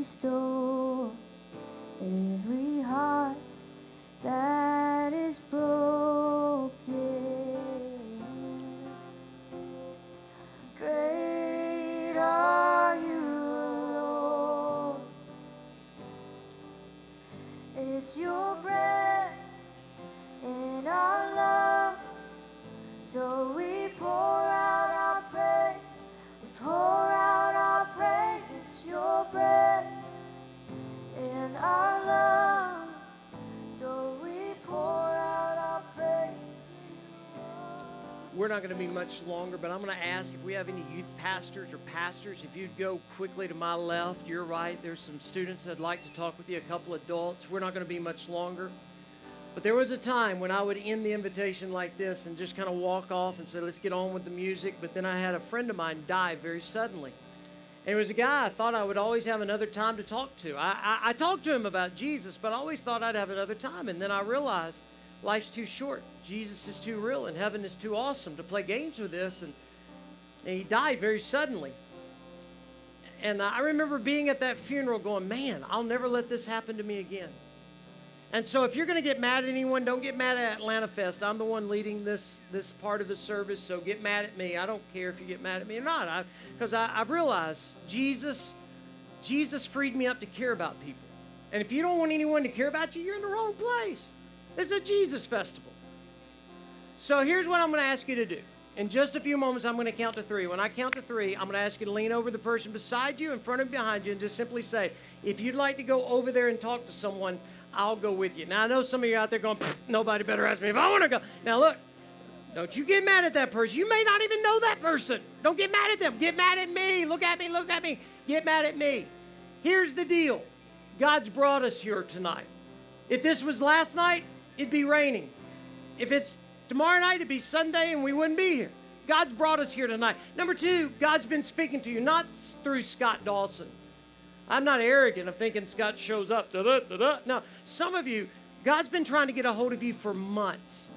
restore every heart that is broken. Great are you, Lord. It's your breath in our lungs, so we pour out our praise. We pour out our praise. It's your breath in our lungs, so we pour out our praise to you. We're not going to be much longer, but I'm going to ask if we have any youth pastors or pastors, if you'd go quickly to my left. You're right. There's some students that'd like to talk with you, a couple adults. We're not going to be much longer. But there was a time when I would end the invitation like this and just kind of walk off and say, let's get on with the music. But then I had a friend of mine die very suddenly. And it was a guy I thought I would always have another time to talk to. I talked to him about Jesus, but I always thought I'd have another time. And then I realized life's too short. Jesus is too real, and heaven is too awesome to play games with this. And he died very suddenly. And I remember being at that funeral going, man, I'll never let this happen to me again. And so if you're going to get mad at anyone, don't get mad at AtlantaFest. I'm the one leading this part of the service, so get mad at me. I don't care if you get mad at me or not, because I've realized Jesus freed me up to care about people. And if you don't want anyone to care about you, you're in the wrong place. This is a Jesus festival. So here's what I'm going to ask you to do. In just a few moments, I'm going to count to 3. When I count to 3, I'm going to ask you to lean over the person beside you, in front of, behind you, and just simply say, if you'd like to go over there and talk to someone, I'll go with you. Now, I know some of you out there going, nobody better ask me if I want to go. Now, look, don't you get mad at that person. You may not even know that person. Don't get mad at them. Get mad at me. Look at me. Look at me. Get mad at me. Here's the deal. God's brought us here tonight. If this was last night, it'd be raining. If it's tomorrow night, it'd be Sunday and we wouldn't be here. God's brought us here tonight. Number 2, God's been speaking to you, not through Scott Dawson. I'm not arrogant of thinking Scott shows up. Da-da-da-da. No, some of you, God's been trying to get a hold of you for months.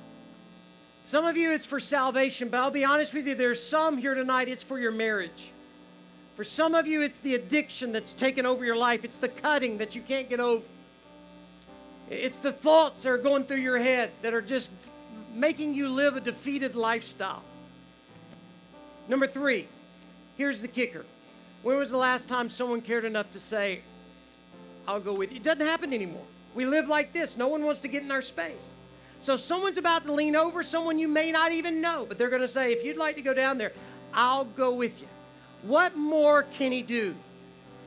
Some of you, it's for salvation, but I'll be honest with you, there's some here tonight, it's for your marriage. For some of you, it's the addiction that's taken over your life. It's the cutting that you can't get over. It's the thoughts that are going through your head that are just making you live a defeated lifestyle. Number 3, here's the kicker. When was the last time someone cared enough to say, I'll go with you? It doesn't happen anymore. We live like this. No one wants to get in our space. So someone's about to lean over, someone you may not even know, but they're going to say, if you'd like to go down there, I'll go with you. What more can he do?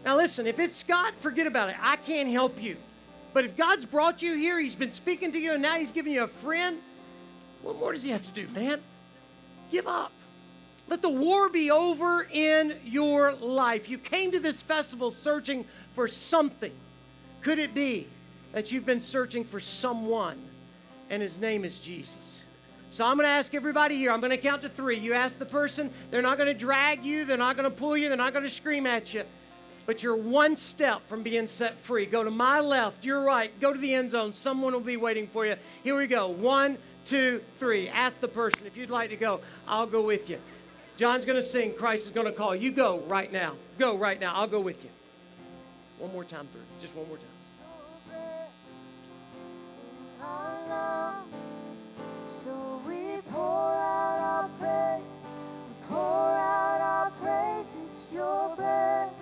Now listen, if it's Scott, forget about it. I can't help you. But if God's brought you here, he's been speaking to you, and now he's giving you a friend, what more does he have to do, man? Give up. Let the war be over in your life. You came to this festival searching for something. Could it be that you've been searching for someone, and his name is Jesus? So I'm going to ask everybody here, I'm going to count to 3. You ask the person, they're not going to drag you, they're not going to pull you, they're not going to scream at you, but you're one step from being set free. Go to my left, your right, go to the end zone. Someone will be waiting for you. Here we go. 1, 2, 3. Ask the person, if you'd like to go, I'll go with you. John's going to sing, Christ is going to call. You go right now. Go right now. I'll go with you. One more time through. Just one more time. So we pour out our praise. We pour out our praise. It's your breath